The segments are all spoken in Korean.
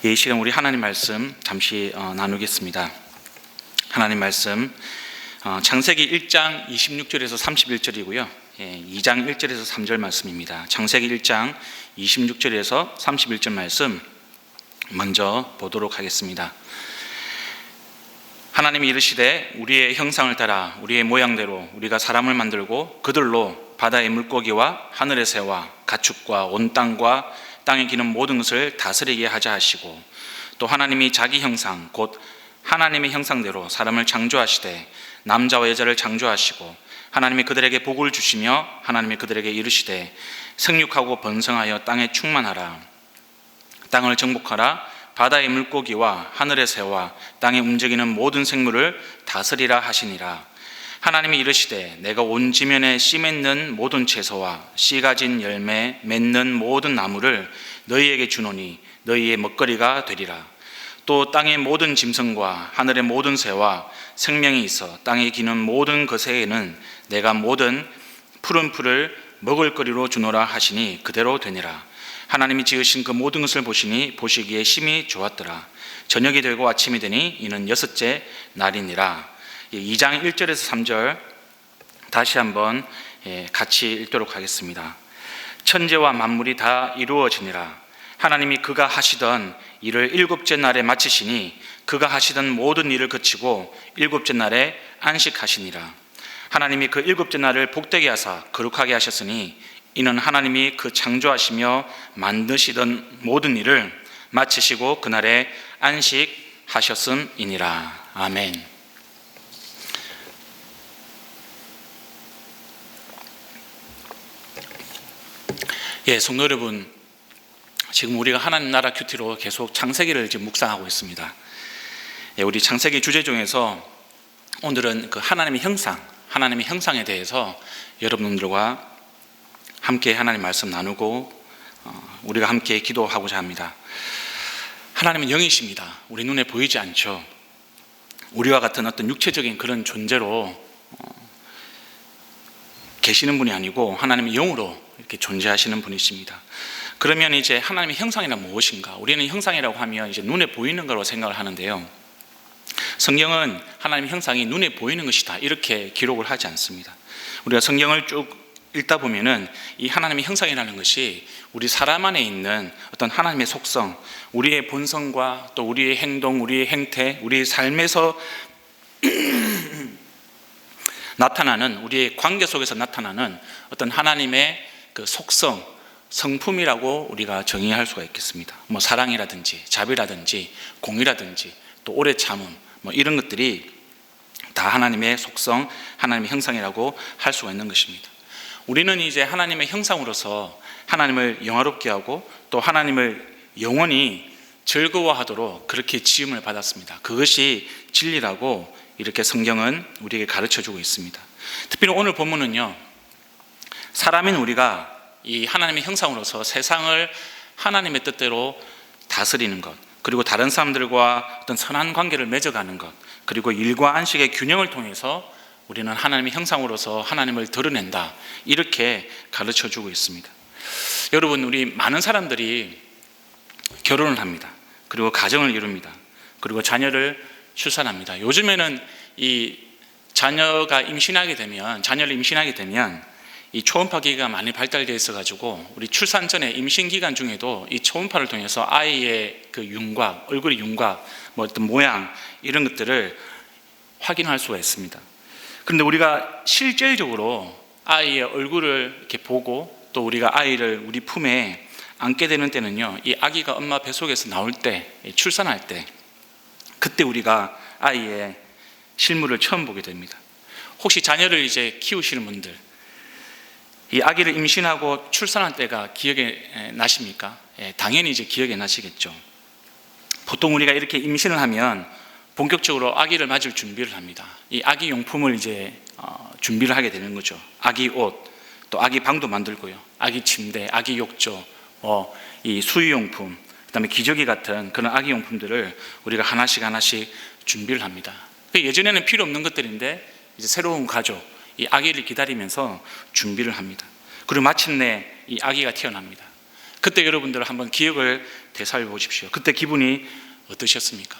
이 시간 우리 하나님 말씀 잠시 나누겠습니다. 하나님 말씀 창세기 1장 26절에서 31절이고요. 2장 1절에서 3절 말씀입니다. 창세기 1장 26절에서 31절 말씀 먼저 보도록 하겠습니다. 하나님이 이르시되 우리의 형상을 따라 우리의 모양대로 우리가 사람을 만들고 그들로 바다의 물고기와 하늘의 새와 가축과 온 땅과 땅에 기는 모든 것을 다스리게 하자 하시고, 또 하나님이 자기 형상 곧 하나님의 형상대로 사람을 창조하시되 남자와 여자를 창조하시고, 하나님이 그들에게 복을 주시며 하나님이 그들에게 이르시되 생육하고 번성하여 땅에 충만하라. 땅을 정복하라. 바다의 물고기와 하늘의 새와 땅에 움직이는 모든 생물을 다스리라 하시니라. 하나님이 이르시되 내가 온 지면에 씨 맺는 모든 채소와 씨 가진 열매 맺는 모든 나무를 너희에게 주노니 너희의 먹거리가 되리라. 또 땅의 모든 짐승과 하늘의 모든 새와 생명이 있어 땅에 기는 모든 것에는 내가 모든 푸른 풀을 먹을거리로 주노라 하시니 그대로 되니라. 하나님이 지으신 그 모든 것을 보시니 보시기에 심히 좋았더라. 저녁이 되고 아침이 되니 이는 여섯째 날이니라. 2장 1절에서 3절 다시 한번 같이 읽도록 하겠습니다. 천지와 만물이 다 이루어지니라. 하나님이 그가 하시던 일을 일곱째 날에 마치시니 그가 하시던 모든 일을 그치고 일곱째 날에 안식하시니라. 하나님이 그 일곱째 날을 복되게 하사 거룩하게 하셨으니 이는 하나님이 그 창조하시며 만드시던 모든 일을 마치시고 그날에 안식하셨음이니라. 아멘. 성도 여러분, 지금 우리가 하나님 나라 큐티로 계속 창세기를 지금 묵상하고 있습니다. 우리 창세기 주제 중에서 오늘은 그 하나님의 형상에 대해서 여러분들과 함께 하나님 말씀 나누고 우리가 함께 기도하고자 합니다. 하나님은 영이십니다. 우리 눈에 보이지 않죠. 우리와 같은 어떤 육체적인 그런 존재로 계시는 분이 아니고 하나님의 영으로 이렇게 존재하시는 분이십니다. 그러면 이제 하나님의 형상이란 무엇인가? 우리는 형상이라고 하면 이제 눈에 보이는 거라고 생각을 하는데요. 성경은 하나님의 형상이 눈에 보이는 것이다 이렇게 기록을 하지 않습니다. 우리가 성경을 쭉 읽다 보면은 이 하나님의 형상이라는 것이 우리 사람 안에 있는 어떤 하나님의 속성, 우리의 본성과 또 우리의 행동, 우리의 행태, 우리의 삶에서 나타나는, 우리의 관계 속에서 나타나는 어떤 하나님의 그 속성, 성품이라고 우리가 정의할 수가 있겠습니다. 사랑이라든지 자비라든지 공의라든지 또 오래 참음, 이런 것들이 다 하나님의 속성, 하나님의 형상이라고 할 수가 있는 것입니다. 우리는 이제 하나님의 형상으로서 하나님을 영화롭게 하고 또 하나님을 영원히 즐거워하도록 그렇게 지음을 받았습니다. 그것이 진리라고 이렇게 성경은 우리에게 가르쳐주고 있습니다. 특별히 오늘 본문은요, 사람인 우리가 이 하나님의 형상으로서 세상을 하나님의 뜻대로 다스리는 것, 그리고 다른 사람들과 어떤 선한 관계를 맺어가는 것, 그리고 일과 안식의 균형을 통해서 우리는 하나님의 형상으로서 하나님을 드러낸다 이렇게 가르쳐주고 있습니다. 여러분, 우리 많은 사람들이 결혼을 합니다. 그리고 가정을 이룹니다. 그리고 자녀를 출산합니다. 요즘에는 이 자녀를 임신하게 되면 이 초음파 기기가 많이 발달되어 있어가지고 우리 출산 전에 임신 기간 중에도 이 초음파를 통해서 아이의 그 윤곽, 얼굴의 윤곽, 어떤 모양 이런 것들을 확인할 수가 있습니다. 그런데 우리가 실질적으로 아이의 얼굴을 이렇게 보고 또 우리가 아이를 우리 품에 안게 되는 때는요, 이 아기가 엄마 뱃속에서 나올 때, 출산할 때, 그때 우리가 아이의 실물을 처음 보게 됩니다. 혹시 자녀를 이제 키우시는 분들, 이 아기를 임신하고 출산할 때가 기억에 나십니까? 당연히 이제 기억에 나시겠죠. 보통 우리가 이렇게 임신을 하면 본격적으로 아기를 맞을 준비를 합니다. 이 아기 용품을 이제 준비를 하게 되는 거죠. 아기 옷, 또 아기 방도 만들고요. 아기 침대, 아기 욕조, 이 수유용품, 그다음에 기저귀 같은 그런 아기 용품들을 우리가 하나씩 준비를 합니다. 예전에는 필요 없는 것들인데 이제 새로운 가족, 이 아기를 기다리면서 준비를 합니다. 그리고 마침내 이 아기가 태어납니다. 그때 여러분들 한번 기억을 되살려 보십시오. 그때 기분이 어떠셨습니까?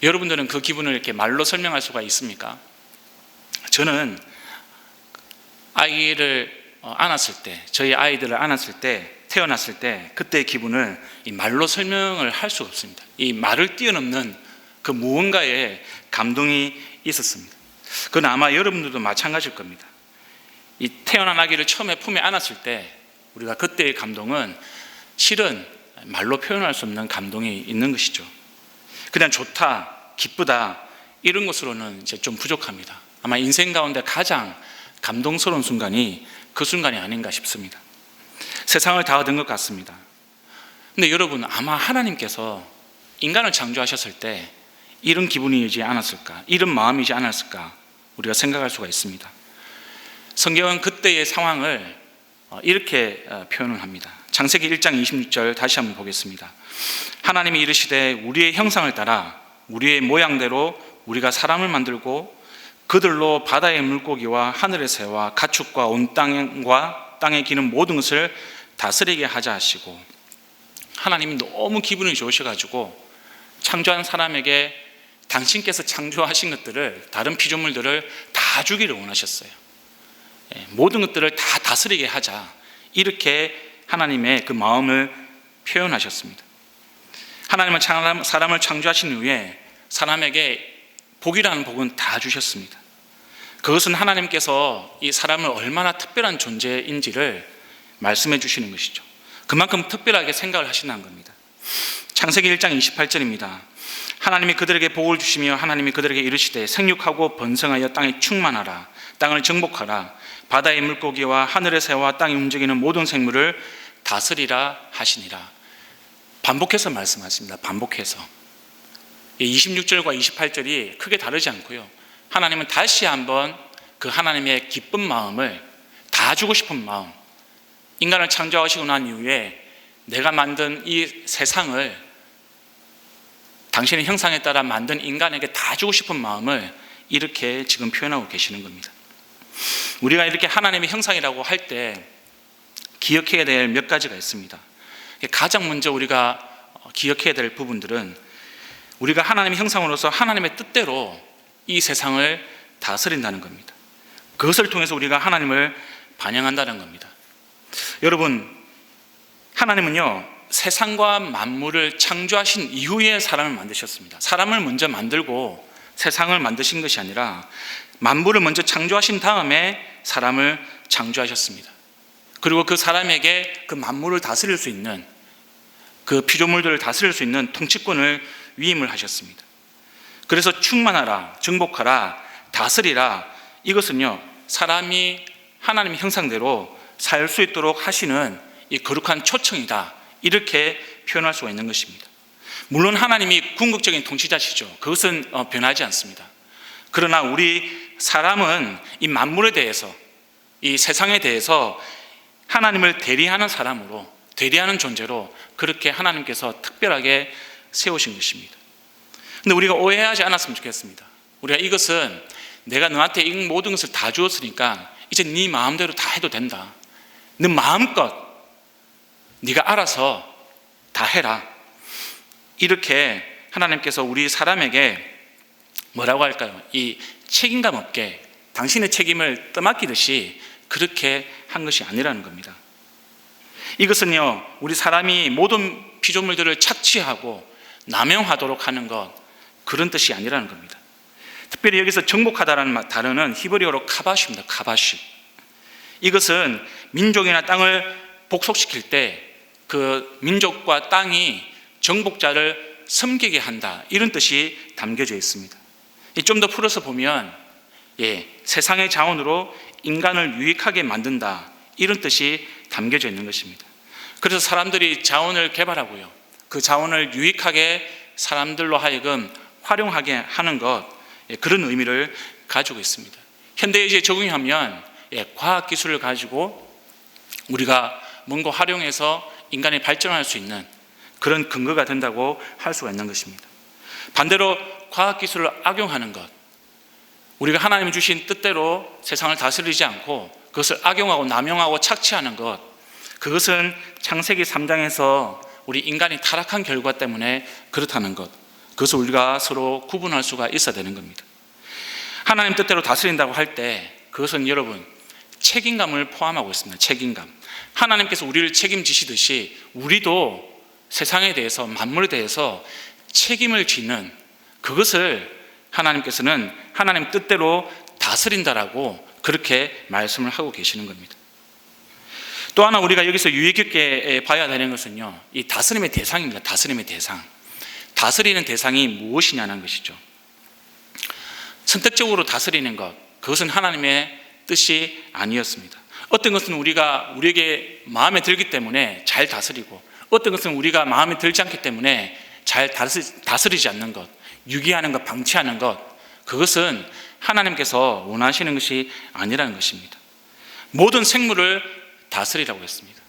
여러분들은 그 기분을 이렇게 말로 설명할 수가 있습니까? 저는 아이를 안았을 때, 저희 아이들을 안았을 때, 태어났을 때 그때의 기분을 이 말로 설명을 할 수가 없습니다. 이 말을 뛰어넘는 그 무언가의 감동이 있었습니다. 그건 아마 여러분들도 마찬가지일 겁니다. 이 태어난 아기를 처음에 품에 안았을 때 우리가 그때의 감동은 실은 말로 표현할 수 없는 감동이 있는 것이죠. 그냥 좋다, 기쁘다 이런 것으로는 이제 좀 부족합니다. 아마 인생 가운데 가장 감동스러운 순간이 그 순간이 아닌가 싶습니다. 세상을 다 얻은 것 같습니다. 근데 여러분, 아마 하나님께서 인간을 창조하셨을 때 이런 기분이지 않았을까, 이런 마음이지 않았을까 우리가 생각할 수가 있습니다. 성경은 그때의 상황을 이렇게 표현을 합니다. 창세기 1장 26절 다시 한번 보겠습니다. 하나님이 이르시되 우리의 형상을 따라 우리의 모양대로 우리가 사람을 만들고 그들로 바다의 물고기와 하늘의 새와 가축과 온 땅과 땅에 기는 모든 것을 다스리게 하자 하시고, 하나님이 너무 기분이 좋으셔가지고 창조한 사람에게 당신께서 창조하신 것들을, 다른 피조물들을 다 주기를 원하셨어요. 모든 것들을 다 다스리게 하자, 이렇게 하나님의 그 마음을 표현하셨습니다. 하나님은 사람을 창조하신 이후에 사람에게 복이라는 복은 다 주셨습니다. 그것은 하나님께서 이 사람을 얼마나 특별한 존재인지를 말씀해 주시는 것이죠. 그만큼 특별하게 생각을 하신다는 겁니다. 창세기 1장 28절입니다. 하나님이 그들에게 복을 주시며 하나님이 그들에게 이르시되 생육하고 번성하여 땅에 충만하라, 땅을 정복하라, 바다의 물고기와 하늘의 새와 땅에 움직이는 모든 생물을 다스리라 하시니라. 반복해서 말씀하십니다. 반복해서. 26절과 28절이 크게 다르지 않고요, 하나님은 다시 한번 그 하나님의 기쁜 마음을, 다 주고 싶은 마음, 인간을 창조하시고 난 이후에 내가 만든 이 세상을 당신의 형상에 따라 만든 인간에게 다 주고 싶은 마음을 이렇게 지금 표현하고 계시는 겁니다. 우리가 이렇게 하나님의 형상이라고 할 때 기억해야 될 몇 가지가 있습니다. 가장 먼저 우리가 기억해야 될 부분들은, 우리가 하나님의 형상으로서 하나님의 뜻대로 이 세상을 다스린다는 겁니다. 그것을 통해서 우리가 하나님을 반영한다는 겁니다. 여러분, 하나님은요, 세상과 만물을 창조하신 이후에 사람을 만드셨습니다. 사람을 먼저 만들고 세상을 만드신 것이 아니라 만물을 먼저 창조하신 다음에 사람을 창조하셨습니다. 그리고 그 사람에게 그 만물을 다스릴 수 있는, 그 피조물들을 다스릴 수 있는 통치권을 위임을 하셨습니다. 그래서 충만하라, 정복하라, 다스리라, 이것은요, 사람이 하나님의 형상대로 살 수 있도록 하시는 이 거룩한 초청이다, 이렇게 표현할 수가 있는 것입니다. 물론 하나님이 궁극적인 통치자시죠. 그것은 변하지 않습니다. 그러나 우리 사람은 이 만물에 대해서, 이 세상에 대해서 하나님을 대리하는 사람으로, 대리하는 존재로 그렇게 하나님께서 특별하게 세우신 것입니다. 근데 우리가 오해하지 않았으면 좋겠습니다. 우리가 이것은 내가 너한테 이 모든 것을 다 주었으니까 이제 네 마음대로 다 해도 된다, 너 마음껏 네가 알아서 다 해라, 이렇게 하나님께서 우리 사람에게 뭐라고 할까요? 이 책임감 없게 당신의 책임을 떠맡기듯이 그렇게 한 것이 아니라는 겁니다. 이것은요, 우리 사람이 모든 피조물들을 착취하고 남용하도록 하는 것, 그런 뜻이 아니라는 겁니다. 특별히 여기서 정복하다라는 단어는 히브리어로 카바시입니다. 카바시. 이것은 민족이나 땅을 복속시킬 때 그 민족과 땅이 정복자를 섬기게 한다, 이런 뜻이 담겨져 있습니다. 좀 더 풀어서 보면 세상의 자원으로 인간을 유익하게 만든다, 이런 뜻이 담겨져 있는 것입니다. 그래서 사람들이 자원을 개발하고요, 그 자원을 유익하게 사람들로 하여금 활용하게 하는 것, 그런 의미를 가지고 있습니다. 현대에 이제 적용하면 과학기술을 가지고 우리가 뭔가 활용해서 인간이 발전할 수 있는 그런 근거가 된다고 할 수가 있는 것입니다. 반대로 과학기술을 악용하는 것, 우리가 하나님이 주신 뜻대로 세상을 다스리지 않고 그것을 악용하고 남용하고 착취하는 것, 그것은 창세기 3장에서 우리 인간이 타락한 결과 때문에 그렇다는 것, 그것을 우리가 서로 구분할 수가 있어야 되는 겁니다. 하나님 뜻대로 다스린다고 할 때 그것은 여러분 책임감을 포함하고 있습니다. 책임감. 하나님께서 우리를 책임지시듯이 우리도 세상에 대해서, 만물에 대해서 책임을 지는, 그것을 하나님께서는 하나님 뜻대로 다스린다라고 그렇게 말씀을 하고 계시는 겁니다. 또 하나 우리가 여기서 유의 깊게 봐야 되는 것은요, 이 다스림의 대상입니다. 다스림의 대상. 다스리는 대상이 무엇이냐는 것이죠. 선택적으로 다스리는 것, 그것은 하나님의 뜻이 아니었습니다. 어떤 것은 우리에게 마음에 들기 때문에 잘 다스리고, 어떤 것은 우리가 마음에 들지 않기 때문에 잘 다스리지 않는 것, 유기하는 것, 방치하는 것, 그것은 하나님께서 원하시는 것이 아니라는 것입니다. 모든 생물을 다스리라고 했습니다.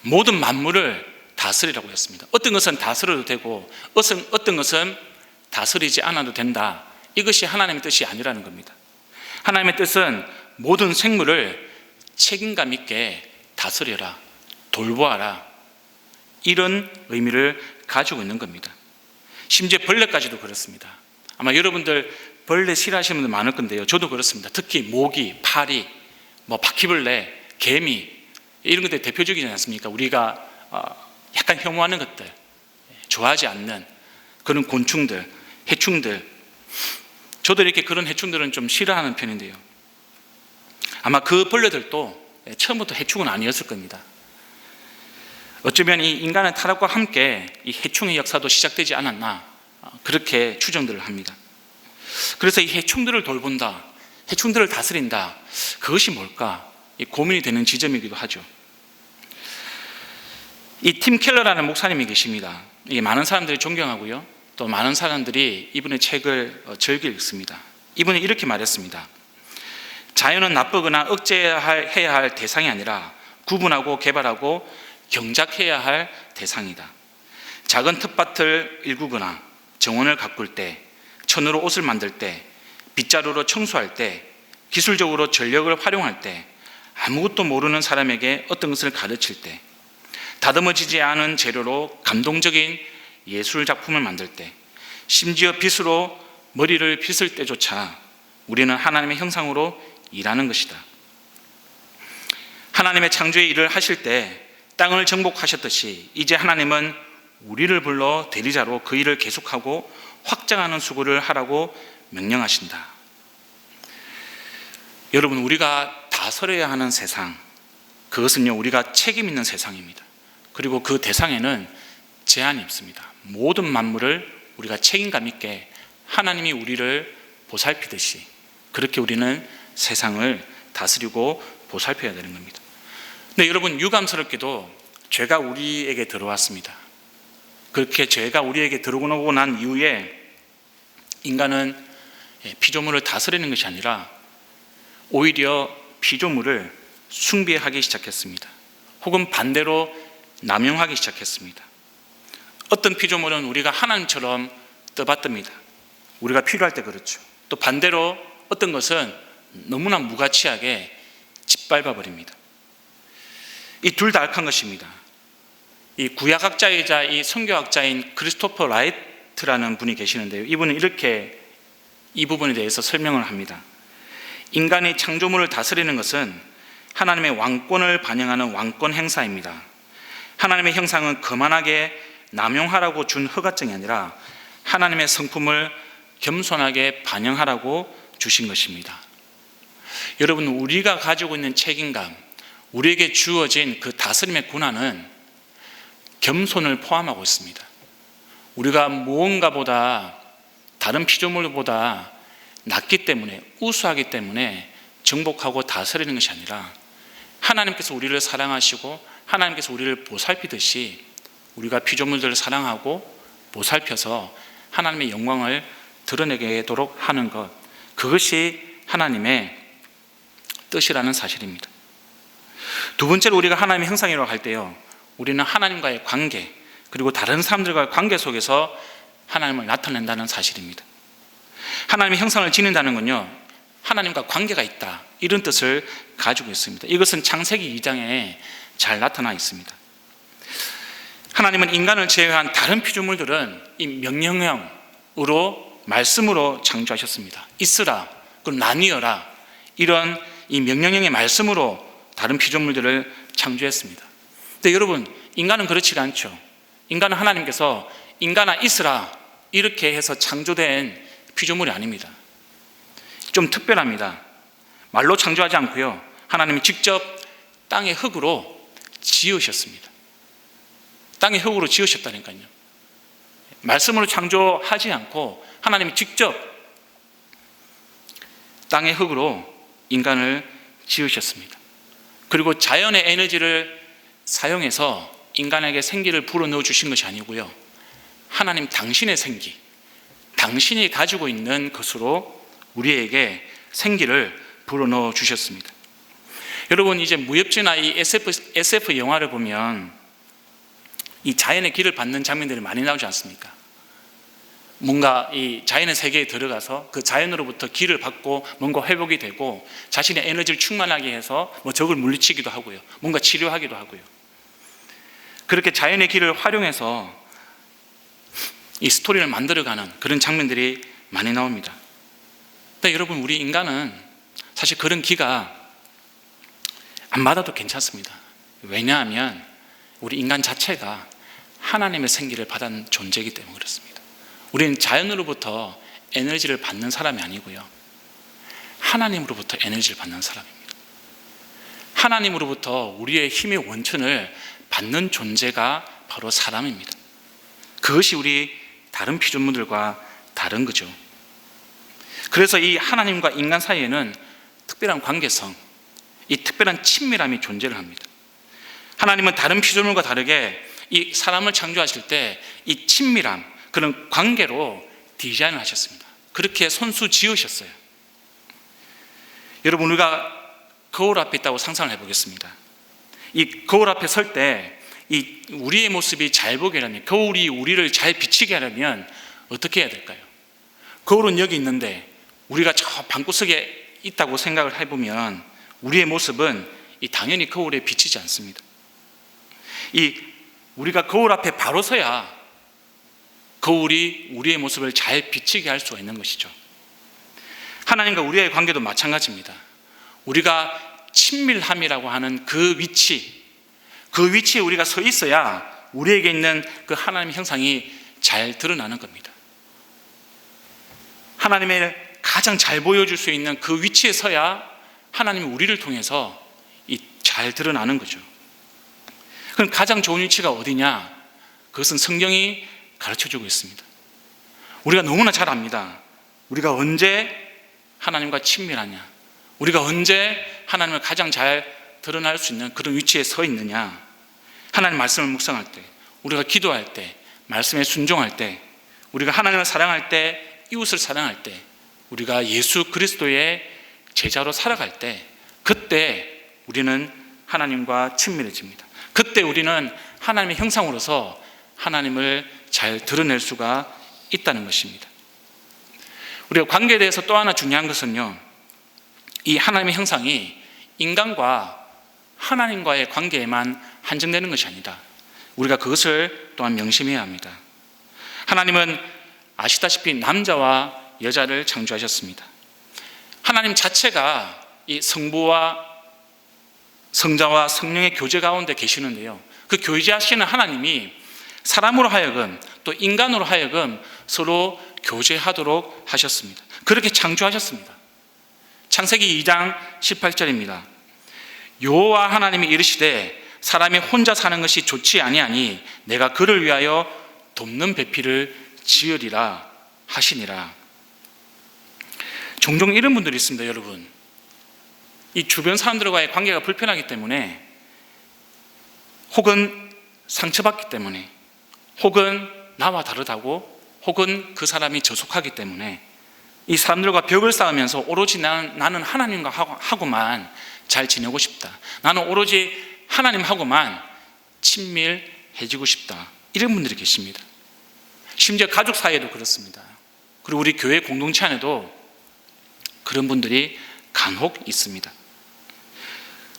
모든 만물을 다스리라고 했습니다. 어떤 것은 다스려도 되고 어떤 것은 다스리지 않아도 된다. 이것이 하나님의 뜻이 아니라는 겁니다. 하나님의 뜻은 모든 생물을 책임감 있게 다스려라, 돌보아라, 이런 의미를 가지고 있는 겁니다. 심지어 벌레까지도 그렇습니다. 아마 여러분들 벌레 싫어하시는 분들 많을 건데요, 저도 그렇습니다. 특히 모기, 파리, 바퀴벌레, 개미, 이런 것들이 대표적이지 않습니까? 우리가 약간 혐오하는 것들, 좋아하지 않는 그런 곤충들, 해충들, 저도 이렇게 그런 해충들은 좀 싫어하는 편인데요, 아마 그 벌레들도 처음부터 해충은 아니었을 겁니다. 어쩌면 이 인간의 타락과 함께 이 해충의 역사도 시작되지 않았나, 그렇게 추정들을 합니다. 그래서 이 해충들을 돌본다, 해충들을 다스린다, 그것이 뭘까? 고민이 되는 지점이기도 하죠. 이 팀 켈러라는 목사님이 계십니다. 많은 사람들이 존경하고요, 또 많은 사람들이 이분의 책을 즐겨 읽습니다. 이분이 이렇게 말했습니다. 자연은 나쁘거나 억제해야 할 대상이 아니라 구분하고 개발하고 경작해야 할 대상이다. 작은 텃밭을 일구거나 정원을 가꿀 때, 천으로 옷을 만들 때, 빗자루로 청소할 때, 기술적으로 전력을 활용할 때, 아무것도 모르는 사람에게 어떤 것을 가르칠 때, 다듬어지지 않은 재료로 감동적인 예술 작품을 만들 때, 심지어 빗으로 머리를 빗을 때조차 우리는 하나님의 형상으로 일하는 것이다. 하나님의 창조의 일을 하실 때 땅을 정복하셨듯이 이제 하나님은 우리를 불러 대리자로 그 일을 계속하고 확장하는 수고를 하라고 명령하신다. 여러분, 우리가 다스려야 하는 세상, 그것은요, 우리가 책임 있는 세상입니다. 그리고 그 대상에는 제한이 없습니다. 모든 만물을 우리가 책임감 있게 하나님이 우리를 보살피듯이 그렇게 우리는 세상을 다스리고 보살펴야 되는 겁니다. 근데 여러분, 유감스럽게도 죄가 우리에게 들어왔습니다. 그렇게 죄가 우리에게 들어오고 난 이후에 인간은 피조물을 다스리는 것이 아니라 오히려 피조물을 숭배하기 시작했습니다. 혹은 반대로 남용하기 시작했습니다. 어떤 피조물은 우리가 하나님처럼 떠받듭니다. 우리가 필요할 때 그렇죠. 또 반대로 어떤 것은 너무나 무가치하게 짓밟아 버립니다. 이 둘 다 악한 것입니다. 이 구약학자이자 이 선교학자인 크리스토퍼 라이트라는 분이 계시는데요, 이분은 이렇게 이 부분에 대해서 설명을 합니다. 인간이 창조물을 다스리는 것은 하나님의 왕권을 반영하는 왕권 행사입니다. 하나님의 형상은 거만하게 남용하라고 준 허가증이 아니라 하나님의 성품을 겸손하게 반영하라고 주신 것입니다. 여러분, 우리가 가지고 있는 책임감, 우리에게 주어진 그 다스림의 권한은 겸손을 포함하고 있습니다. 우리가 무언가보다, 다른 피조물보다 낮기 때문에, 우수하기 때문에 정복하고 다스리는 것이 아니라 하나님께서 우리를 사랑하시고 하나님께서 우리를 보살피듯이 우리가 피조물들을 사랑하고 보살펴서 하나님의 영광을 드러내도록 하는 것, 그것이 하나님의 뜻이라는 사실입니다. 두 번째로 우리가 하나님의 형상이라고 할 때요, 우리는 하나님과의 관계, 그리고 다른 사람들과의 관계 속에서 하나님을 나타낸다는 사실입니다. 하나님의 형상을 지닌다는 건요, 하나님과 관계가 있다, 이런 뜻을 가지고 있습니다. 이것은 창세기 2장에 잘 나타나 있습니다. 하나님은 인간을 제외한 다른 피조물들은 이 명령형으로 말씀으로 창조하셨습니다. 있으라, 그리고 나뉘어라, 이런 이 명령형의 말씀으로 다른 피조물들을 창조했습니다. 근데 여러분, 인간은 그렇지가 않죠. 인간은 하나님께서 인간아 있으라 이렇게 해서 창조된 피조물이 아닙니다. 좀 특별합니다. 말로 창조하지 않고요, 하나님이 직접 땅의 흙으로 지으셨습니다. 땅의 흙으로 지으셨다니까요. 말씀으로 창조하지 않고 하나님이 직접 땅의 흙으로 인간을 지으셨습니다. 그리고 자연의 에너지를 사용해서 인간에게 생기를 불어넣어 주신 것이 아니고요, 하나님 당신의 생기, 당신이 가지고 있는 것으로 우리에게 생기를 불어넣어 주셨습니다. 여러분, 이제 무협지나 이 SF 영화를 보면 이 자연의 길을 받는 장면들이 많이 나오지 않습니까? 뭔가 이 자연의 세계에 들어가서 그 자연으로부터 길을 받고 뭔가 회복이 되고 자신의 에너지를 충만하게 해서 뭐 적을 물리치기도 하고요, 뭔가 치료하기도 하고요. 그렇게 자연의 길을 활용해서 이 스토리를 만들어가는 그런 장면들이 많이 나옵니다. 근데 여러분, 우리 인간은 사실 그런 기가 안 받아도 괜찮습니다. 왜냐하면 우리 인간 자체가 하나님의 생기를 받은 존재이기 때문에 그렇습니다. 우리는 자연으로부터 에너지를 받는 사람이 아니고요, 하나님으로부터 에너지를 받는 사람입니다. 하나님으로부터 우리의 힘의 원천을 받는 존재가 바로 사람입니다. 그것이 우리 다른 피조물들과 다른 거죠. 그래서 이 하나님과 인간 사이에는 특별한 관계성, 이 특별한 친밀함이 존재를 합니다. 하나님은 다른 피조물과 다르게 이 사람을 창조하실 때 이 친밀함, 그런 관계로 디자인을 하셨습니다. 그렇게 손수 지으셨어요. 여러분, 우리가 거울 앞에 있다고 상상을 해보겠습니다. 이 거울 앞에 설 때 이 우리의 모습이 잘 보게 하려면, 거울이 우리를 잘 비치게 하려면 어떻게 해야 될까요? 거울은 여기 있는데 우리가 저 방구석에 있다고 생각을 해보면 우리의 모습은 당연히 거울에 비치지 않습니다. 우리가 거울 앞에 바로 서야 거울이 우리의 모습을 잘 비치게 할 수가 있는 것이죠. 하나님과 우리의 관계도 마찬가지입니다. 우리가 친밀함이라고 하는 그 위치에 우리가 서 있어야 우리에게 있는 그 하나님의 형상이 잘 드러나는 겁니다. 하나님을 가장 잘 보여줄 수 있는 그 위치에 서야 하나님이 우리를 통해서 잘 드러나는 거죠. 그럼 가장 좋은 위치가 어디냐? 그것은 성경이 가르쳐주고 있습니다. 우리가 너무나 잘 압니다. 우리가 언제 하나님과 친밀하냐, 우리가 언제 하나님을 가장 잘 드러날 수 있는 그런 위치에 서 있느냐. 하나님 말씀을 묵상할 때, 우리가 기도할 때, 말씀에 순종할 때, 우리가 하나님을 사랑할 때, 이웃을 사랑할 때, 우리가 예수 그리스도의 제자로 살아갈 때, 그때 우리는 하나님과 친밀해집니다. 그때 우리는 하나님의 형상으로서 하나님을 잘 드러낼 수가 있다는 것입니다. 우리가 관계에 대해서 또 하나 중요한 것은요, 이 하나님의 형상이 인간과 하나님과의 관계에만 한정되는 것이 아니다. 우리가 그것을 또한 명심해야 합니다. 하나님은 아시다시피 남자와 여자를 창조하셨습니다. 하나님 자체가 이 성부와 성자와 성령의 교제 가운데 계시는데요, 그 교제하시는 하나님이 사람으로 하여금 또 인간으로 하여금 서로 교제하도록 하셨습니다. 그렇게 창조하셨습니다. 창세기 2장 18절입니다. 여호와 하나님이 이르시되 사람이 혼자 사는 것이 좋지 아니하니 내가 그를 위하여 돕는 배필을 지으리라 하시니라. 종종 이런 분들이 있습니다. 여러분, 이 주변 사람들과의 관계가 불편하기 때문에, 혹은 상처받기 때문에, 혹은 나와 다르다고, 혹은 그 사람이 저속하기 때문에 이 사람들과 벽을 쌓으면서 오로지 나는 하나님과 하고만 잘 지내고 싶다, 나는 오로지 하나님하고만 친밀해지고 싶다, 이런 분들이 계십니다. 심지어 가족 사이에도 그렇습니다. 그리고 우리 교회 공동체 안에도 그런 분들이 간혹 있습니다.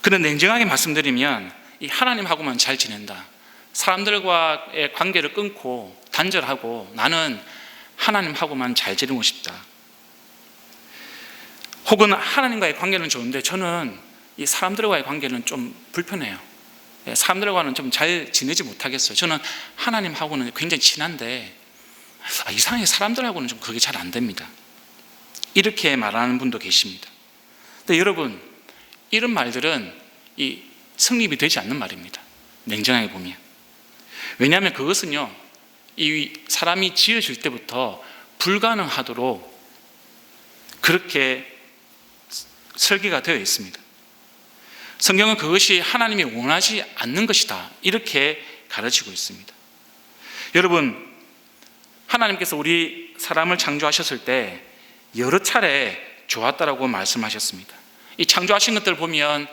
그런 냉정하게 말씀드리면 이 하나님하고만 잘 지낸다. 사람들과의 관계를 끊고 단절하고 나는 하나님하고만 잘 지내고 싶다. 혹은 하나님과의 관계는 좋은데 저는 이 사람들과의 관계는 좀 불편해요. 사람들과는 좀 잘 지내지 못하겠어요. 저는 하나님하고는 굉장히 친한데 이상하게 사람들하고는 좀 그게 잘 안 됩니다. 이렇게 말하는 분도 계십니다. 근데 여러분, 이런 말들은 이 성립이 되지 않는 말입니다. 냉정하게 보면. 왜냐하면 그것은요, 이 사람이 지어질 때부터 불가능하도록 그렇게 설계가 되어 있습니다. 성경은 그것이 하나님이 원하지 않는 것이다, 이렇게 가르치고 있습니다. 여러분, 하나님께서 우리 사람을 창조하셨을 때 여러 차례 좋았다라고 말씀하셨습니다. 이 창조하신 것들을 보면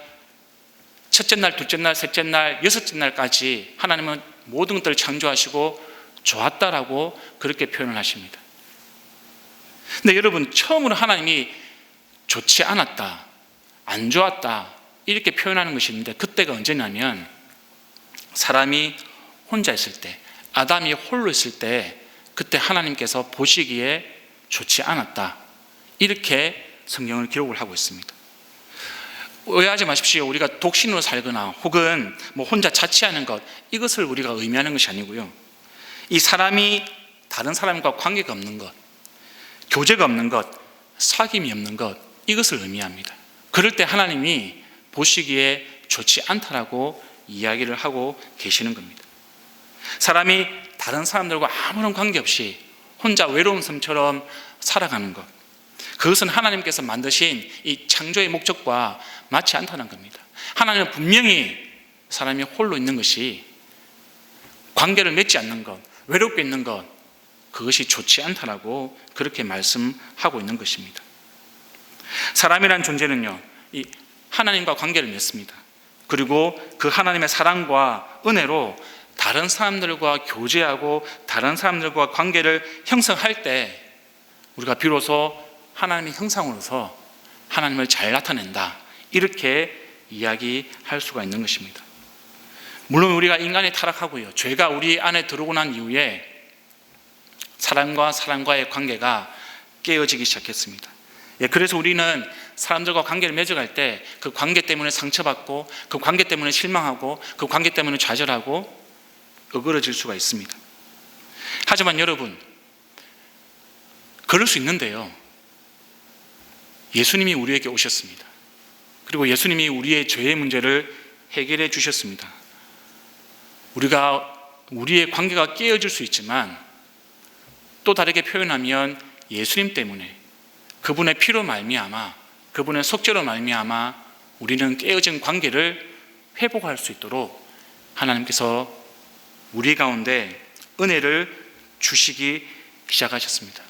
첫째 날, 둘째 날, 셋째 날, 여섯째 날까지 하나님은 모든 것들을 창조하시고 좋았다라고 그렇게 표현을 하십니다. 근데 여러분, 처음으로 하나님이 좋지 않았다, 안 좋았다 이렇게 표현하는 것이 있는데, 그때가 언제냐면 사람이 혼자 있을 때, 아담이 홀로 있을 때, 그때 하나님께서 보시기에 좋지 않았다, 이렇게 성경을 기록을 하고 있습니다. 오해하지 마십시오. 우리가 독신으로 살거나 혹은 혼자 자취하는 것, 이것을 우리가 의미하는 것이 아니고요, 이 사람이 다른 사람과 관계가 없는 것, 교제가 없는 것, 사귐이 없는 것, 이것을 의미합니다. 그럴 때 하나님이 보시기에 좋지 않다라고 이야기를 하고 계시는 겁니다. 사람이 다른 사람들과 아무런 관계없이 혼자 외로운 섬처럼 살아가는 것, 그것은 하나님께서 만드신 이 창조의 목적과 맞지 않다는 겁니다. 하나님은 분명히 사람이 홀로 있는 것이, 관계를 맺지 않는 것, 외롭게 있는 것, 그것이 좋지 않다라고 그렇게 말씀하고 있는 것입니다. 사람이란 존재는요, 이 하나님과 관계를 맺습니다. 그리고 그 하나님의 사랑과 은혜로 다른 사람들과 교제하고 다른 사람들과 관계를 형성할 때 우리가 비로소 하나님의 형상으로서 하나님을 잘 나타낸다, 이렇게 이야기할 수가 있는 것입니다. 물론 우리가 인간이 타락하고요, 죄가 우리 안에 들어오고 난 이후에 사람과 사람과의 관계가 깨어지기 시작했습니다. 그래서 우리는 사람들과 관계를 맺어갈 때 그 관계 때문에 상처받고, 그 관계 때문에 실망하고, 그 관계 때문에 좌절하고 어그러질 수가 있습니다. 하지만 여러분, 그럴 수 있는데요, 예수님이 우리에게 오셨습니다. 그리고 예수님이 우리의 죄의 문제를 해결해 주셨습니다. 우리의 관계가 깨어질 수 있지만 또 다르게 표현하면 예수님 때문에, 그분의 피로 말미암아, 그분의 속죄로 말미암아 우리는 깨어진 관계를 회복할 수 있도록 하나님께서 우리 가운데 은혜를 주시기 시작하셨습니다.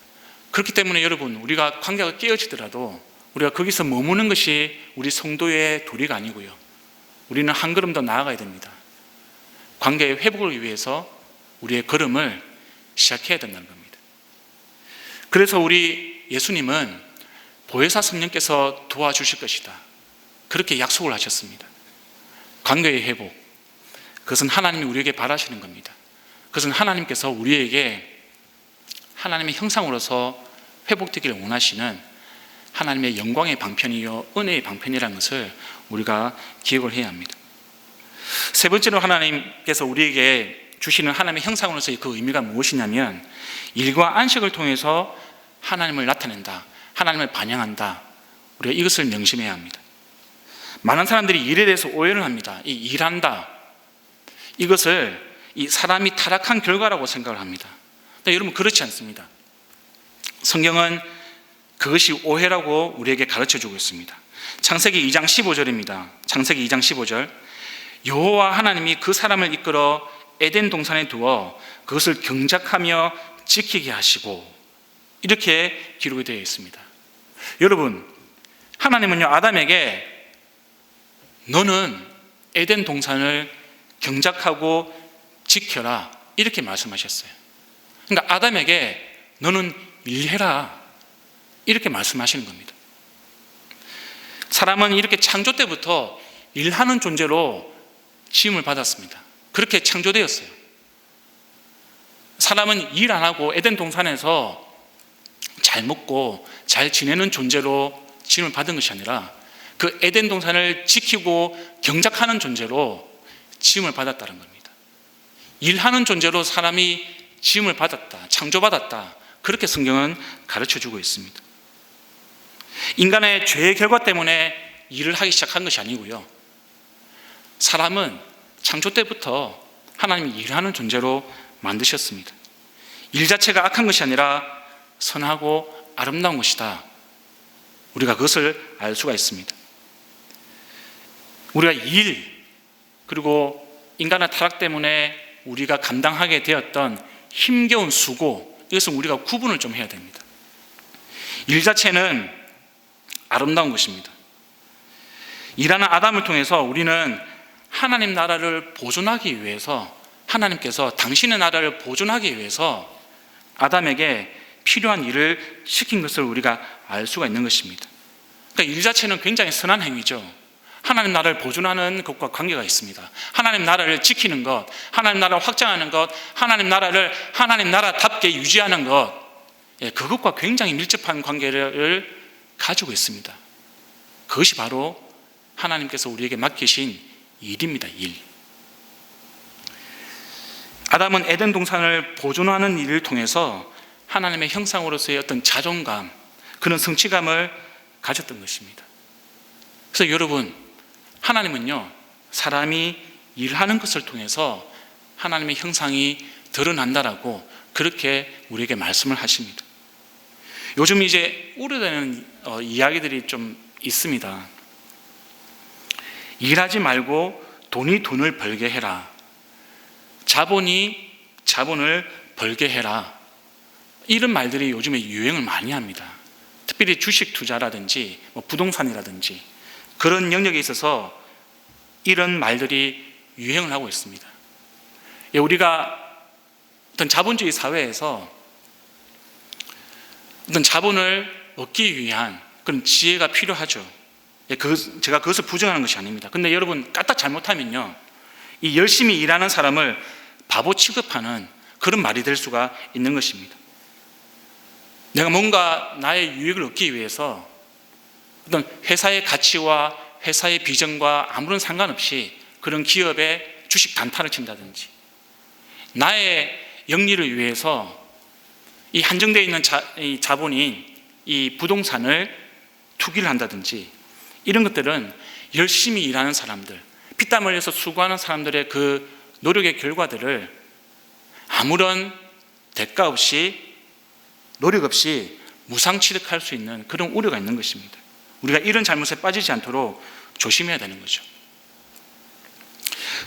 그렇기 때문에 여러분, 우리가 관계가 깨어지더라도 우리가 거기서 머무는 것이 우리 성도의 도리가 아니고요, 우리는 한 걸음 더 나아가야 됩니다. 관계의 회복을 위해서 우리의 걸음을 시작해야 된다는 겁니다. 그래서 우리 예수님은 보혜사 성령께서 도와주실 것이다, 그렇게 약속을 하셨습니다. 관계의 회복, 그것은 하나님이 우리에게 바라시는 겁니다. 그것은 하나님께서 우리에게 하나님의 형상으로서 회복되기를 원하시는 하나님의 영광의 방편이요 은혜의 방편이라는 것을 우리가 기억을 해야 합니다. 세 번째로 하나님께서 우리에게 주시는 하나님의 형상으로서의 그 의미가 무엇이냐면, 일과 안식을 통해서 하나님을 나타낸다, 하나님을 반영한다, 우리가 이것을 명심해야 합니다. 많은 사람들이 일에 대해서 오해를 합니다. 이 일한다, 이것을 이 사람이 타락한 결과라고 생각을 합니다. 근데 여러분, 그렇지 않습니다. 성경은 그것이 오해라고 우리에게 가르쳐주고 있습니다. 창세기 2장 15절입니다. 창세기 2장 15절. 여호와 하나님이 그 사람을 이끌어 에덴 동산에 두어 그것을 경작하며 지키게 하시고, 이렇게 기록이 되어 있습니다. 여러분, 하나님은요, 아담에게 너는 에덴 동산을 경작하고 지켜라, 이렇게 말씀하셨어요. 그러니까 아담에게 너는 일해라, 이렇게 말씀하시는 겁니다. 사람은 이렇게 창조 때부터 일하는 존재로 지음을 받았습니다. 그렇게 창조되었어요. 사람은 일 안 하고 에덴 동산에서 잘 먹고 잘 지내는 존재로 지음을 받은 것이 아니라 그 에덴 동산을 지키고 경작하는 존재로 지음을 받았다는 겁니다. 일하는 존재로 사람이 지음을 받았다, 창조받았다, 그렇게 성경은 가르쳐주고 있습니다. 인간의 죄의 결과 때문에 일을 하기 시작한 것이 아니고요, 사람은 창조 때부터 하나님이 일하는 존재로 만드셨습니다. 일 자체가 악한 것이 아니라 선하고 아름다운 것이다, 우리가 그것을 알 수가 있습니다. 우리가 일, 그리고 인간의 타락 때문에 우리가 감당하게 되었던 힘겨운 수고, 이것은 우리가 구분을 좀 해야 됩니다. 일 자체는 아름다운 것입니다. 일하는 아담을 통해서 우리는 하나님 나라를 보존하기 위해서, 하나님께서 당신의 나라를 보존하기 위해서 아담에게 필요한 일을 시킨 것을 우리가 알 수가 있는 것입니다. 그러니까 일 자체는 굉장히 선한 행위죠. 하나님 나라를 보존하는 것과 관계가 있습니다. 하나님 나라를 지키는 것, 하나님 나라를 확장하는 것, 하나님 나라를 하나님 나라답게 유지하는 것, 그것과 굉장히 밀접한 관계를 가지고 있습니다. 그것이 바로 하나님께서 우리에게 맡기신 일입니다. 일. 아담은 에덴 동산을 보존하는 일을 통해서 하나님의 형상으로서의 어떤 자존감, 그런 성취감을 가졌던 것입니다. 그래서 여러분, 하나님은요, 사람이 일하는 것을 통해서 하나님의 형상이 드러난다라고 그렇게 우리에게 말씀을 하십니다. 요즘 이제 우려되는 이야기들이 좀 있습니다. 일하지 말고 돈이 돈을 벌게 해라, 자본이 자본을 벌게 해라, 이런 말들이 요즘에 유행을 많이 합니다. 특별히 주식 투자라든지 부동산이라든지 그런 영역에 있어서 이런 말들이 유행을 하고 있습니다. 우리가 어떤 자본주의 사회에서 어떤 자본을 얻기 위한 그런 지혜가 필요하죠. 제가 그것을 부정하는 것이 아닙니다. 근데 여러분, 까딱 잘못하면요, 이 열심히 일하는 사람을 바보 취급하는 그런 말이 될 수가 있는 것입니다. 내가 뭔가 나의 유익을 얻기 위해서 어떤 회사의 가치와 회사의 비전과 아무런 상관없이 그런 기업에 주식 단타를 친다든지, 나의 영리를 위해서 이 한정되어 있는 이 자본인 이 부동산을 투기를 한다든지, 이런 것들은 열심히 일하는 사람들, 피땀 흘려서 수고하는 사람들의 그 노력의 결과들을 아무런 대가 없이, 노력 없이 무상 취득할 수 있는 그런 우려가 있는 것입니다. 우리가 이런 잘못에 빠지지 않도록 조심해야 되는 거죠.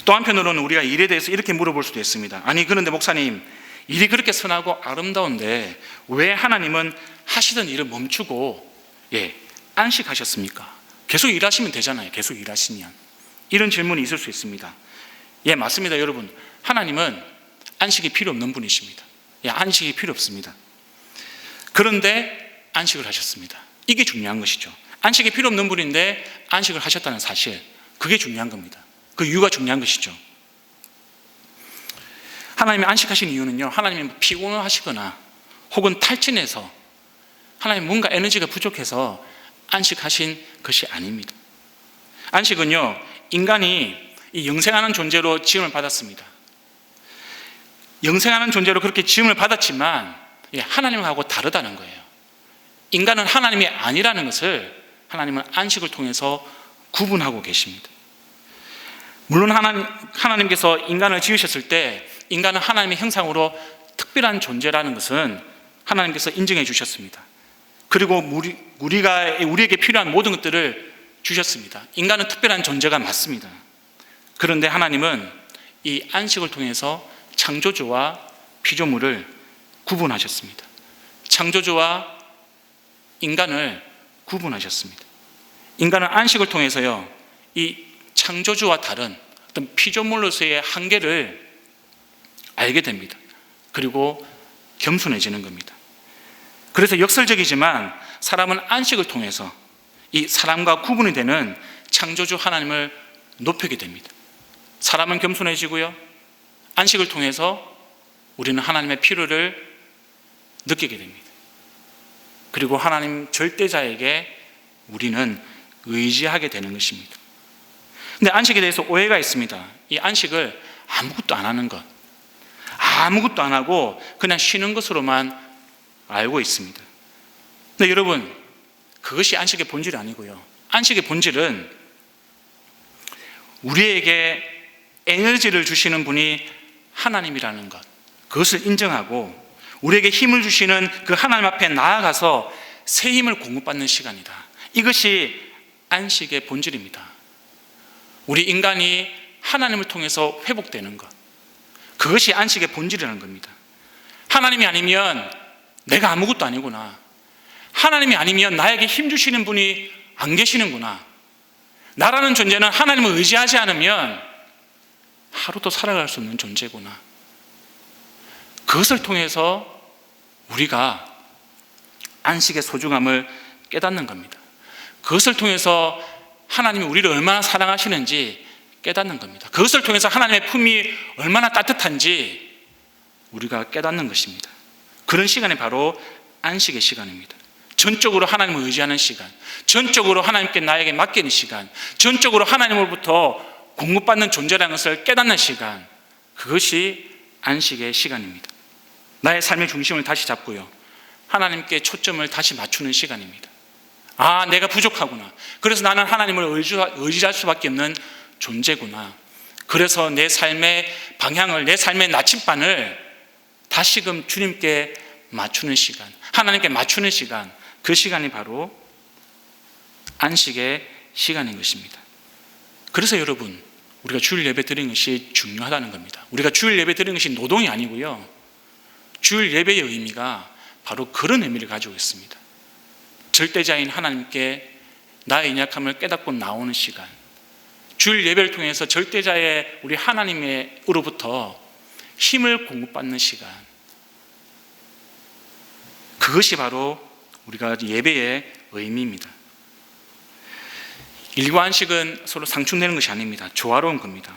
또 한편으로는 우리가 일에 대해서 이렇게 물어볼 수도 있습니다. 아니, 그런데 목사님, 일이 그렇게 선하고 아름다운데 왜 하나님은 하시던 일을 멈추고 안식하셨습니까? 계속 일하시면 되잖아요. 계속 일하시면. 이런 질문이 있을 수 있습니다. 맞습니다. 여러분, 하나님은 안식이 필요 없는 분이십니다. 안식이 필요 없습니다. 그런데 안식을 하셨습니다. 이게 중요한 것이죠. 안식이 필요 없는 분인데 안식을 하셨다는 사실, 그게 중요한 겁니다. 그 이유가 중요한 것이죠. 하나님이 안식하신 이유는요, 하나님이 피곤하시거나 혹은 탈진해서 하나님 뭔가 에너지가 부족해서 안식하신 것이 아닙니다. 안식은요, 인간이 이 영생하는 존재로 지음을 받았습니다. 영생하는 존재로 그렇게 지음을 받았지만 하나님하고 다르다는 거예요. 인간은 하나님이 아니라는 것을 하나님은 안식을 통해서 구분하고 계십니다. 물론 하나님께서 인간을 지으셨을 때 인간은 하나님의 형상으로 특별한 존재라는 것은 하나님께서 인정해 주셨습니다. 그리고 우리에게 필요한 모든 것들을 주셨습니다. 인간은 특별한 존재가 맞습니다. 그런데 하나님은 이 안식을 통해서 창조주와 피조물을 구분하셨습니다. 창조주와 인간을 구분하셨습니다. 인간은 안식을 통해서요, 이 창조주와 다른 어떤 피조물로서의 한계를 알게 됩니다. 그리고 겸손해지는 겁니다. 그래서 역설적이지만 사람은 안식을 통해서 이 사람과 구분이 되는 창조주 하나님을 높이게 됩니다. 사람은 겸손해지고요. 안식을 통해서 우리는 하나님의 필요를 느끼게 됩니다. 그리고 하나님 절대자에게 우리는 의지하게 되는 것입니다. 근데 안식에 대해서 오해가 있습니다. 이 안식을 아무것도 안 하는 것, 아무것도 안 하고 그냥 쉬는 것으로만 알고 있습니다. 근데 여러분, 그것이 안식의 본질이 아니고요. 안식의 본질은 우리에게 에너지를 주시는 분이 하나님이라는 것, 그것을 인정하고 우리에게 힘을 주시는 그 하나님 앞에 나아가서 새 힘을 공급받는 시간이다. 이것이 안식의 본질입니다. 우리 인간이 하나님을 통해서 회복되는 것, 그것이 안식의 본질이라는 겁니다. 하나님이 아니면 내가 아무것도 아니구나. 하나님이 아니면 나에게 힘 주시는 분이 안 계시는구나. 나라는 존재는 하나님을 의지하지 않으면 하루도 살아갈 수 없는 존재구나. 그것을 통해서 우리가 안식의 소중함을 깨닫는 겁니다. 그것을 통해서 하나님이 우리를 얼마나 사랑하시는지 깨닫는 겁니다. 그것을 통해서 하나님의 품이 얼마나 따뜻한지 우리가 깨닫는 것입니다. 그런 시간이 바로 안식의 시간입니다. 전적으로 하나님을 의지하는 시간, 전적으로 하나님께 나에게 맡기는 시간, 전적으로 하나님으로부터 공급받는 존재라는 것을 깨닫는 시간, 그것이 안식의 시간입니다. 나의 삶의 중심을 다시 잡고요, 하나님께 초점을 다시 맞추는 시간입니다. 아, 내가 부족하구나. 그래서 나는 하나님을 의지할 수밖에 없는 존재구나. 그래서 내 삶의 방향을, 내 삶의 나침반을 다시금 주님께 맞추는 시간, 하나님께 맞추는 시간, 그 시간이 바로 안식의 시간인 것입니다. 그래서 여러분, 우리가 주일 예배 드리는 것이 중요하다는 겁니다. 우리가 주일 예배 드리는 것이 노동이 아니고요, 주일 예배의 의미가 바로 그런 의미를 가지고 있습니다. 절대자인 하나님께 나의 연약함을 깨닫고 나오는 시간, 주일 예배를 통해서 절대자의 우리 하나님으로부터 힘을 공급받는 시간, 그것이 바로 우리가 예배의 의미입니다. 일과 안식은 서로 상충되는 것이 아닙니다. 조화로운 겁니다.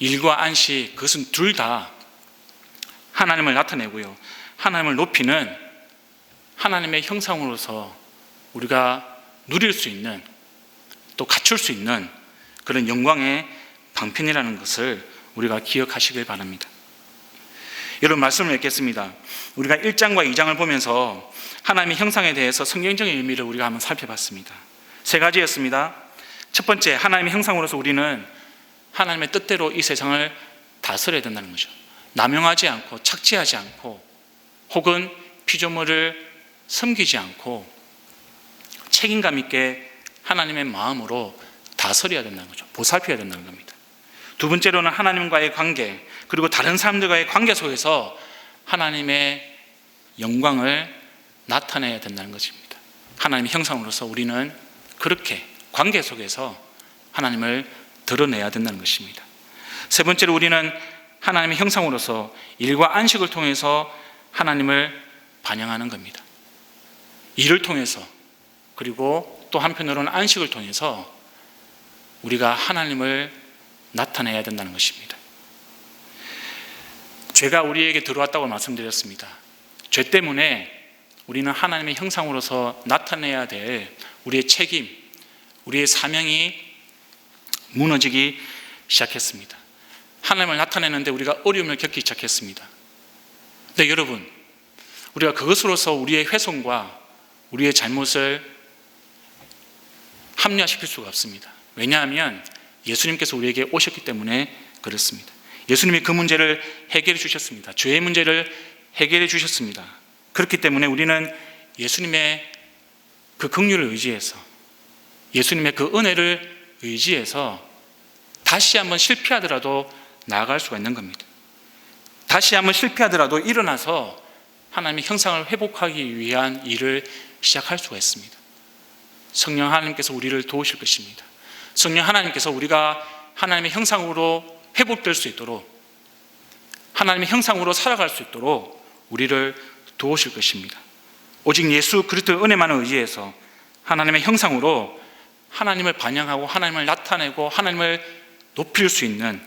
일과 안식, 그것은 둘 다 하나님을 나타내고요, 하나님을 높이는 하나님의 형상으로서 우리가 누릴 수 있는, 또 갖출 수 있는 그런 영광의 방편이라는 것을 우리가 기억하시길 바랍니다. 여러분, 말씀을 맺겠습니다. 우리가 1장과 2장을 보면서 하나님의 형상에 대해서 성경적인 의미를 우리가 한번 살펴봤습니다. 세 가지였습니다. 첫 번째, 하나님의 형상으로서 우리는 하나님의 뜻대로 이 세상을 다스려야 된다는 거죠. 남용하지 않고, 착취하지 않고, 혹은 피조물을 섬기지 않고 책임감 있게 하나님의 마음으로 다스려야 된다는 거죠. 보살펴야 된다는 겁니다. 두 번째로는 하나님과의 관계, 그리고 다른 사람들과의 관계 속에서 하나님의 영광을 나타내야 된다는 것입니다. 하나님의 형상으로서 우리는 그렇게 관계 속에서 하나님을 드러내야 된다는 것입니다. 세 번째로 우리는 하나님의 형상으로서 일과 안식을 통해서 하나님을 반영하는 겁니다. 일을 통해서, 그리고 또 한편으로는 안식을 통해서 우리가 하나님을 나타내야 된다는 것입니다. 죄가 우리에게 들어왔다고 말씀드렸습니다. 죄 때문에 우리는 하나님의 형상으로서 나타내야 될 우리의 책임, 우리의 사명이 무너지기 시작했습니다. 하나님을 나타내는데 우리가 어려움을 겪기 시작했습니다. 근데 여러분, 우리가 그것으로서 우리의 훼손과 우리의 잘못을 합리화시킬 수가 없습니다. 왜냐하면 예수님께서 우리에게 오셨기 때문에 그렇습니다. 예수님이 그 문제를 해결해 주셨습니다. 죄의 문제를 해결해 주셨습니다. 그렇기 때문에 우리는 예수님의 그 긍휼을 의지해서, 예수님의 그 은혜를 의지해서 다시 한번 실패하더라도 나아갈 수가 있는 겁니다. 다시 한번 실패하더라도 일어나서 하나님의 형상을 회복하기 위한 일을 시작할 수가 있습니다. 성령 하나님께서 우리를 도우실 것입니다. 성령 하나님께서 우리가 하나님의 형상으로 회복될 수 있도록, 하나님의 형상으로 살아갈 수 있도록 우리를 도우실 것입니다. 오직 예수 그리스도의 은혜만을 의지해서 하나님의 형상으로 하나님을 반영하고 하나님을 나타내고 하나님을 높일 수 있는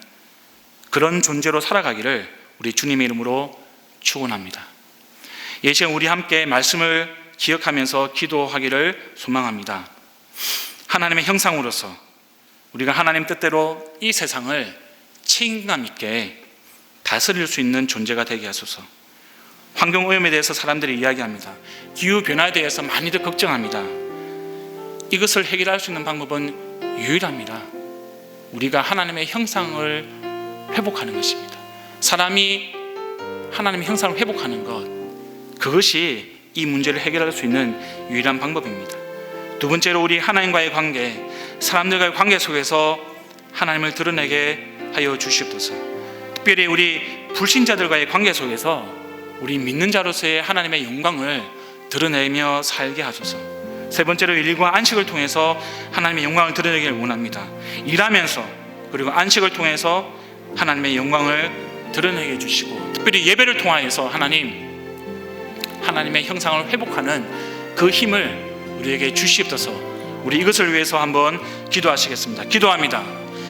그런 존재로 살아가기를 우리 주님의 이름으로 축원합니다. 이 시간 우리 함께 말씀을 기억하면서 기도하기를 소망합니다. 하나님의 형상으로서 우리가 하나님 뜻대로 이 세상을 책임감 있게 다스릴 수 있는 존재가 되게 하소서. 환경오염에 대해서 사람들이 이야기합니다. 기후변화에 대해서 많이들 걱정합니다. 이것을 해결할 수 있는 방법은 유일합니다. 우리가 하나님의 형상을 회복하는 것입니다. 사람이 하나님의 형상을 회복하는 것, 그것이 이 문제를 해결할 수 있는 유일한 방법입니다. 두 번째로 우리 하나님과의 관계, 사람들과의 관계 속에서 하나님을 드러내게 하여 주시옵소서. 특별히 우리 불신자들과의 관계 속에서 우리 믿는 자로서의 하나님의 영광을 드러내며 살게 하소서. 세 번째로 일과 안식을 통해서 하나님의 영광을 드러내기를 원합니다. 일하면서 그리고 안식을 통해서 하나님의 영광을 드러내게 해주시고, 특별히 예배를 통하여서 하나님의 형상을 회복하는 그 힘을 우리에게 주시옵소서. 우리 이것을 위해서 한번 기도하시겠습니다. 기도합니다.